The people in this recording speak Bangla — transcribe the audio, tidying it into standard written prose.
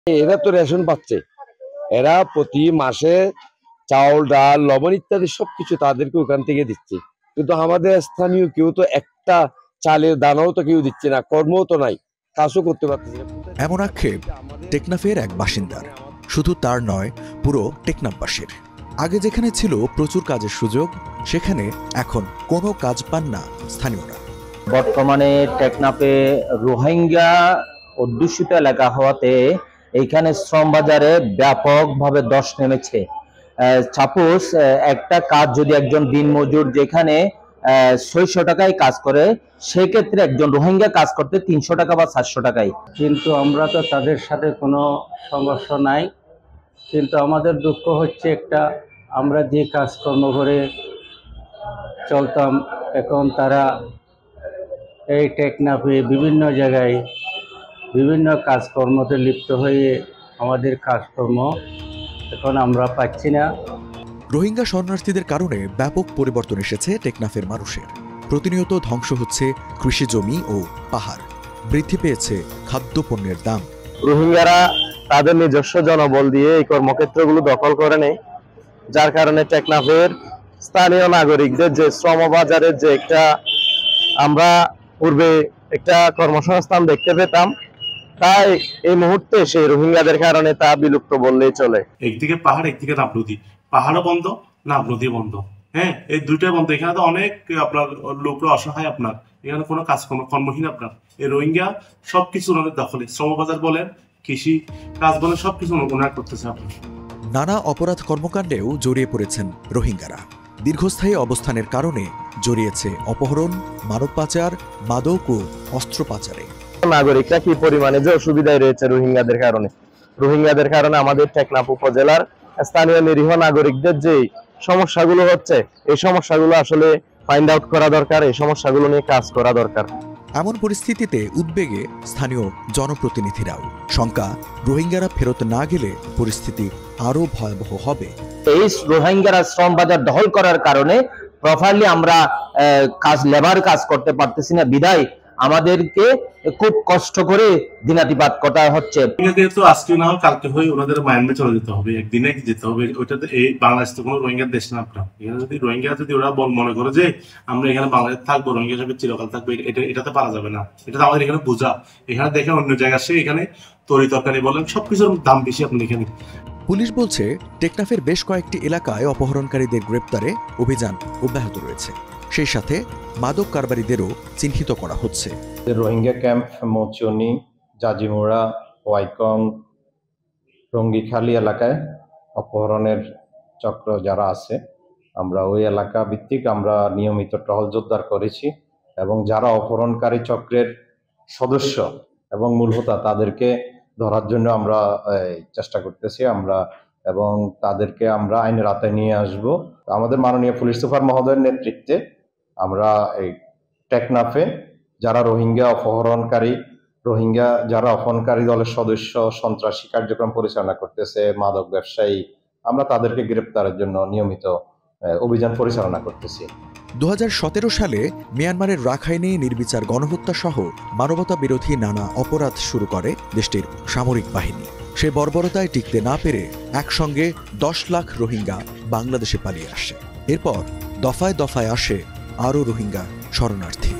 এরা তো রেশন পাচ্ছে, এরা প্রতি মাসে চাউল ডাল লবণ ইত্যাদি সবকিছু তাদেরকে ওখান থেকে দিচ্ছে, কিন্তু আমাদের স্থানীয় কেউ তো একটা চালের দানাও তো কেউ দিচ্ছে না, কর্মও তো নাই, কাজও করতে পারতেছে না। এমন আক্ষেপ টেকনাফের এক বাসিন্দার। শুধু তার নয়, পুরো টেকনাফবাসীর। আগে যেখানে ছিল প্রচুর কাজের সুযোগ, সেখানে এখন কোনো কাজ পান না স্থানীয়রা। বর্তমানে টেকনাফে রোহিঙ্গা অধ্যুষিত এলাকা হওয়াতে এইখানে শ্রম বাজারে ব্যাপকভাবে ধস নেমেছে। সাপোজ একটা কাজ যদি একজন দিনমজুর যেখানে 600 টাকায় কাজ করে, সেক্ষেত্রে একজন রোহিঙ্গা কাজ করতে 300 টাকা বা 400 টাকায়। কিন্তু আমরা তো তাদের সাথে কোনো সংঘর্ষ নাই, কিন্তু আমাদের দুঃখ হচ্ছে একটা, আমরা যে কাজকর্ম করে চলতাম, এখন তারা এই টেকনাফে বিভিন্ন জায়গায় বিভিন্ন কাজকর্মতে লিপ্ত হয়ে আমাদের কাজকর্ম এখন আমরা পাচ্ছি না। রোহিঙ্গা শরণার্থীদের কারণে ব্যাপক পরিবর্তন এসেছে টেকনাফের মানুষের। প্রতিনিয়ত ধ্বংস হচ্ছে কৃষি জমি ও পাহাড়, বৃদ্ধি পেয়েছে খাদ্যপণ্যের দাম। রোহিঙ্গারা তাদের নিজস্ব জনবল দিয়ে এই কর্মক্ষেত্রগুলো দখল করে নেয়, যার কারণে টেকনাফের স্থানীয় নাগরিকদের যে শ্রমবাজারের যে একটা আমরা পূর্বে একটা কর্মসংস্থান দেখতে পেতাম, তাই এই মুহূর্তে সেই রোহিঙ্গাদের কারণে তা বিলুপ্ত বললেই চলে। একদিকে পাহাড়, একদিকে নাব নদী, পাহাড়ও বন্ধ, নাব নদী বন্ধ। হ্যাঁ, এই দুইটাই বন্ধ। এখানে তো অনেক আপনার লোকরা অসহায়, আপনার এখানে কোনো কাজ কর্মহীন। আপনার এই রোহিঙ্গা সবকিছু ওনাদের দখলে, শ্রমবাজার বলেন, কৃষি কাজ বলেন, সবকিছু ওনারা করতেছে। আপনার নানা অপরাধ কর্মকাণ্ডেও জড়িয়ে পড়েছেন রোহিঙ্গারা। দীর্ঘস্থায়ী অবস্থানের কারণে জড়িয়েছে অপহরণ, মানব পাচার, মাদক ও অস্ত্র পাচারে। নাগরিকরা কি পরিমাণে যে অসুবিধায় রয়েছে রোহিঙ্গাদের কারণে আমাদের টেকনাফ উপজেলার স্থানীয় নিরীহ নাগরিকদের যে সমস্যাগুলো হচ্ছে, এই সমস্যাগুলো আসলে ফাইন্ড আউট করা দরকার, এই সমস্যাগুলো নিয়ে কাজ করা দরকার। এমন পরিস্থিতিতে উদ্বেগে স্থানীয় জনপ্রতিনিধিরাও। শঙ্কা, রোহিঙ্গারা ফেরত না গেলে পরিস্থিতি আরো ভয়াবহ হবে। এই রোহিঙ্গারা শ্রম বাজার দখল করার কারণে প্রপারলি আমরা লেবার কাজ করতে পারতেছি না, বিধায় আমাদেরকে খুব কষ্ট করে দিনাতিপাত করা হচ্ছে। তো আজকে না হয় কালকে হয়ে ওনাদের মায়ানমারে চলে যেতে হবে, একদিনে যেতে হবে। ওইটাতে এই বাংলাদেশ তো কোনো রোহিঙ্গার দেশ না। আপনার এখানে যদি রোহিঙ্গা যদি ওরা মনে করে যে আমরা এখানে বাংলাদেশ থাকবো, রোহিঙ্গা হিসেবে চিরকাল থাকবো, এটাতে পারা যাবে না। এটা তো আমাদের এখানে বোঝা। এখানে দেখেন অন্য জায়গায় সে এখানে তরি তরকারি বলেন, সবকিছুর দাম বেশি। আপনি এখানে পুলিশ বলছে টেকনাফের বেশ কয়েকটি এলাকায় অপহরণকারীদের গ্রেপ্তারে অভিযান অব্যাহত রয়েছে। সেই সাথে মাদক কারবারিদেরও চিহ্নিত করা হচ্ছে। রোহিঙ্গা ক্যাম্প মৌচুনি, জাজিমুড়া, ওয়াইকং, রঙ্গিখালি এলাকায় অপহরণের চক্র যারা আছে, আমরা ওই এলাকা ভিত্তিক আমরা নিয়মিত টহল জোরদার করেছি এবং যারা অপহরণকারী চক্রের সদস্য এবং মূল হোতা তাদেরকে ধরার জন্য আমরা চেষ্টা করতেছি এবং তাদেরকে আমরা আইনের আওতায় নিয়ে আসব। আমাদের মাননীয় পুলিশ সুপার মহোদয়ের নেতৃত্বে আমরা এই টেকনাফে যারা রোহিঙ্গা অপহরণকারী দলের সদস্য, সন্ত্রাসী কার্যক্রম পরিচালনা করতেছে, মাদক ব্যবসায়ী, আমরা তাদেরকে গ্রেপ্তারের জন্য নিয়মিত অভিযান পরিচালনা করতেছি। 2017 সালে মিয়ানমারের রাখাইনে নির্বিচার গণহত্যা সহ মানবতা বিরোধী নানা অপরাধ শুরু করে দেশটির সামরিক বাহিনী। সে বর্বরতায় টিকতে না পেরে একসঙ্গে 10 লাখ রোহিঙ্গা বাংলাদেশে পালিয়ে আসে। এরপর দফায় দফায় আসে আরও রোহিঙ্গা শরণার্থী।